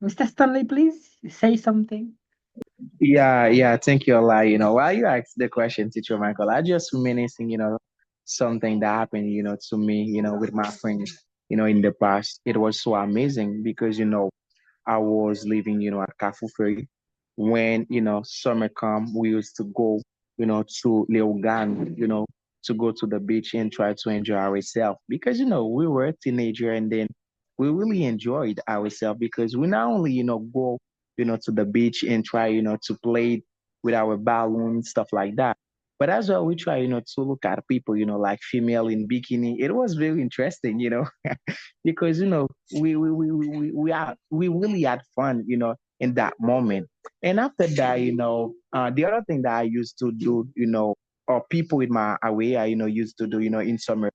Mr. Stanley, please say something. Yeah, yeah, thank you a lot. While you asked the question, Teacher Michael, I just reminiscing, something that happened, to me, with my friends, in the past. It was so amazing because, I was living, at Kafuferi. When, summer come, we used to go, to Leogan, to go to the beach and try to enjoy ourselves because, we were a teenager and then we really enjoyed ourselves because we not only, go, to the beach and try, to play with our balloons, stuff like that. But as well, we try, to look at people, like female in bikini. It was very interesting, because we really had fun, in that moment. And after that, the other thing that I used to do, or people in my area, used to do, in summer,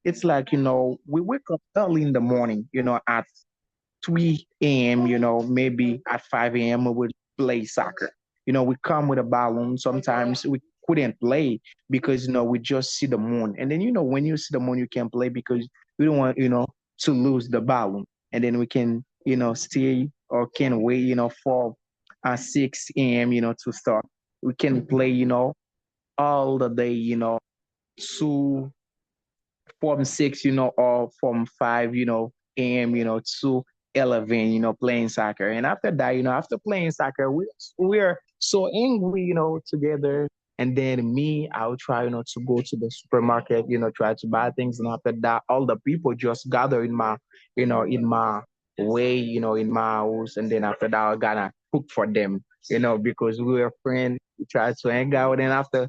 it's like, we wake up early in the morning, at 3 a.m., maybe at 5 a.m. we would play soccer. We come with a balloon. Sometimes we couldn't play because, we just see the moon. And then, when you see the moon, you can play because we don't want, to lose the balloon. And then we can, stay or can wait, for 6 a.m., to start. We can play, all the day, to from 6, or from 5, a.m., to 11, playing soccer. And after that, after playing soccer, we're so angry, together. And then me, I'll try, to go to the supermarket, try to buy things. And after that, all the people just gather in my way, in my house. And then after that, I gotta cook for them, because we were friends. We try to hang out. And after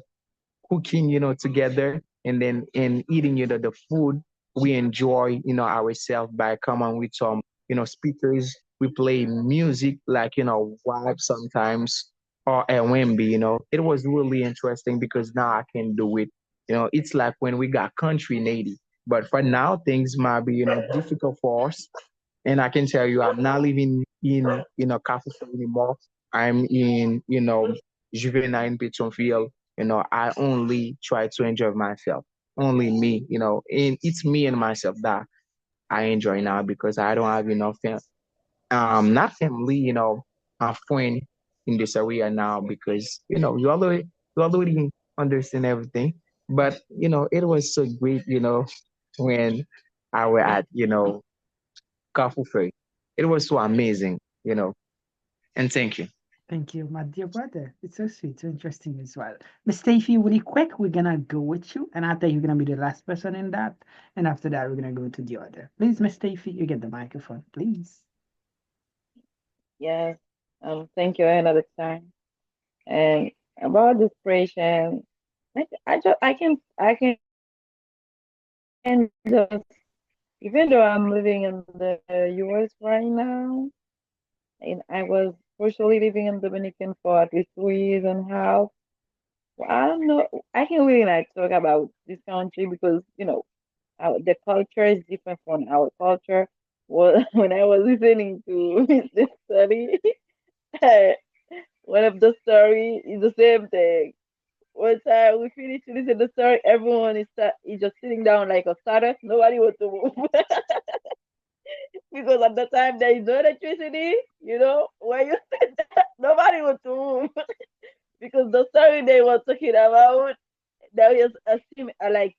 cooking, together and then in eating, the food we enjoy, ourselves by coming with some, speakers. We play music like, vibe sometimes or a Wemby, It was really interesting because now I can do it. It's like when we got country native. But for now, things might be, difficult for us. And I can tell you, I'm not living in, Cafe anymore. I'm in, Juvenile in Pétionville. I only try to enjoy myself. Only me, and it's me and myself that I enjoy now because I don't have enough, not family, a friend in this area now because, you already understand everything. But, it was so great, when I were at, Carrefour Ferry. It was so amazing, and thank you. Thank you, my dear brother. It's so sweet, so interesting as well. Miss Stacey, really quick, we're gonna go with you, and after you're gonna be the last person in that, and after that, we're gonna go to the order. Please, Miss Stacey, you get the microphone, please. Yes. Thank you another time. And about depression, I can just, even though I'm living in the US right now, and I was virtually living in Dominican for at least 2 years and a half. Well, I don't know. I can really like talk about this country because the culture is different from our culture. Well, when I was listening to this study, one of the story is the same thing. One time we finished to listen to the story, everyone is just sitting down like a status. Nobody wants to move because at the time there is no electricity. When you said that, nobody wants to move because the story they were talking about there was a like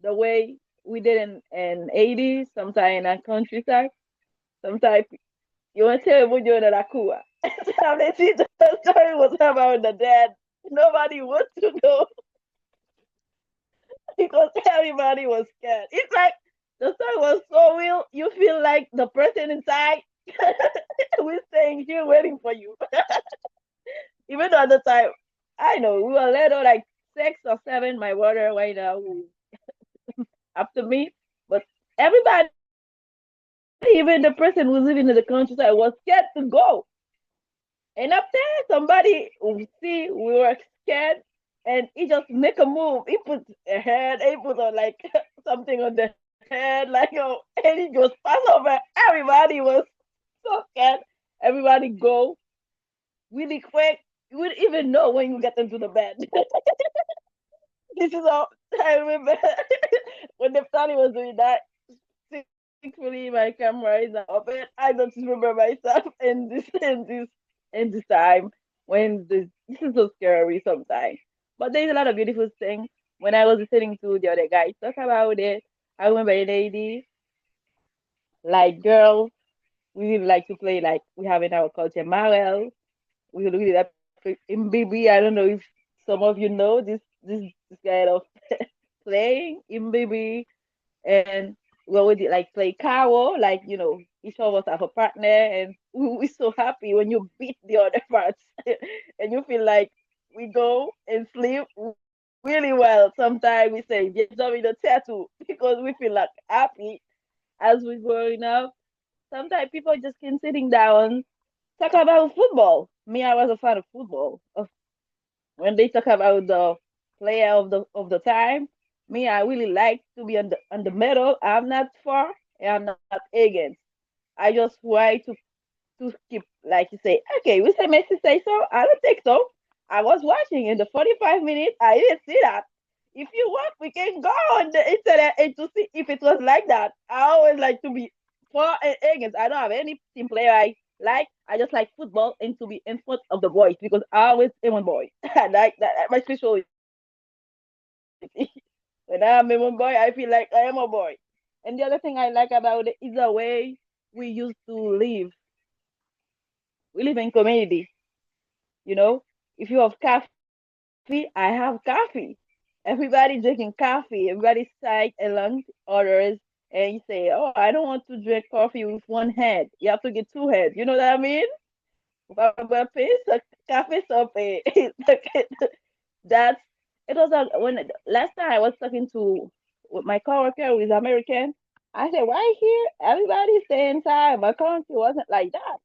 the way we did in 80s, sometimes in a countryside, sometimes you want to tell me you're in a kua. Sometimes they see the story was about the dead. Nobody wants to know because everybody was scared. It's like the story was so real, you feel like the person inside we're staying here waiting for you. Even though at the time, I know we were little, like 6 or 7, my brother right now who after me, but everybody, even the person who's living in the countryside, was scared to go. And after somebody will see we were scared, and he just make a move. He put a head, he put on like something on the head, like and he just pass over. Everybody was so scared. Everybody go really quick. You would even know when you get into the bed. This is how I remember when the family was doing that. thankfully my camera is not open. I don't remember myself in this time when this is so scary sometimes. But there's a lot of beautiful things. When I was listening to the other guys talk about it, I remember a lady, like girls, we really like to play like we have in our culture marel. We really like in BB. I don't know if some of you know this kind of playing in BB, and we always like play carol, like each of us have a partner, and we're so happy when you beat the other parts, and you feel like we go and sleep really well. Sometimes we say get job in the tattoo because we feel like happy as we're growing up. Sometimes people just can sitting down talk about football. Me, I was a fan of football. When they talk about the player of the time, me, I really like to be on the middle. I'm not far and I'm not against. I just try to keep, like you say, okay, we say Messi say so. I don't think so. I was watching in the 45 minutes. I didn't see that. If you want, we can go on the internet and to see if it was like that. I always like to be for and against. I don't have any team player I like. I just like football and to be in front of the boys because I always am one boy. I like that. My specialty. When I'm a one boy, I feel like I am a boy. And the other thing I like about it is the way we used to live. We live in community. You know, if you have coffee, I have coffee. Everybody drinking coffee. Everybody side along others, and you say, "Oh, I don't want to drink coffee with one hand. You have to get two hands." You know what I mean? Coffee soap. That's it was when last time I was talking to with my coworker who is American. I said, "Why here? Everybody stay inside. My country wasn't like that.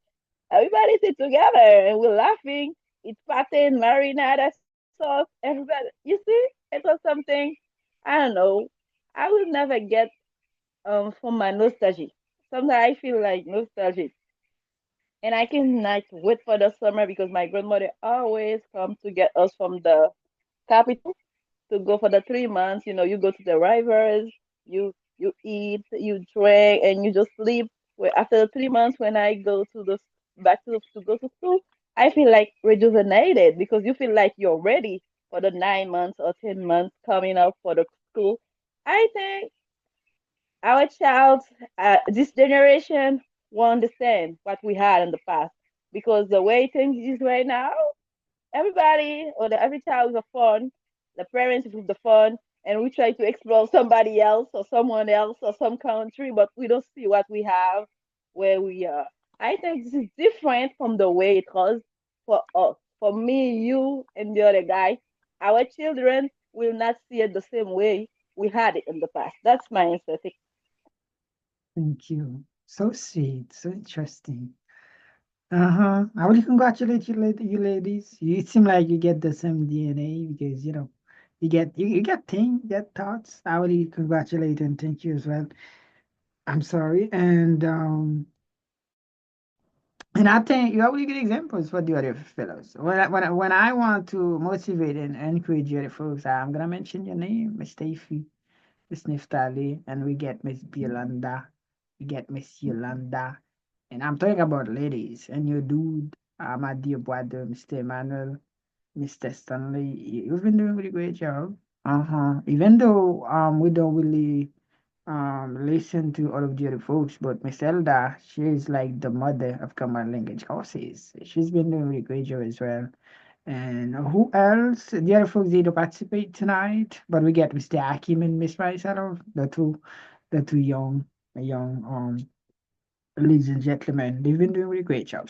Everybody sit together and we're laughing. It's patin, marinara sauce. Everybody, you see, it was something. I don't know. I will never get from my nostalgia. Sometimes I feel like nostalgic, and I cannot wait for the summer because my grandmother always come to get us from the capital to go for the 3 months. You go to the rivers, you eat, you drink, and you just sleep. Well, after the 3 months, when I go to the back to go to school, I feel like rejuvenated because you feel like you're ready for the 9 months or 10 months coming up for the school. I think our child, this generation, will understand what we had in the past because the way things is right now, everybody or every child with a phone, the parents with the phone, and we try to explore somebody else or someone else or some country, but we don't see what we have where we are. I think this is different from the way it was for us. For me, you, and the other guy, our children will not see it the same way we had it in the past. That's my answer. Thank you. So sweet, so interesting. Uh-huh. I really congratulate you ladies. It seem like you get the same DNA because you get things, you get thoughts. I really congratulate and thank you as well. I'm sorry. And I think you have really good examples for the other fellows. When I want to motivate and encourage the other folks, I'm gonna mention your name, Miss Stacey, Miss Niftali, and we get Miss Biolanda, we get Miss Yolanda, and I'm talking about ladies. And your dude, my dear brother, Mr. Emmanuel, Mr. Stanley, you've been doing a really great job. Even though we don't really listen to all of the other folks, but Miss Elda, she's like the mother of common language courses. She's been doing a really great job as well. And who else? The other folks did participate tonight, but we get Mr. Akim and Miss Marisol, the two young ladies and gentlemen. They've been doing a really great job.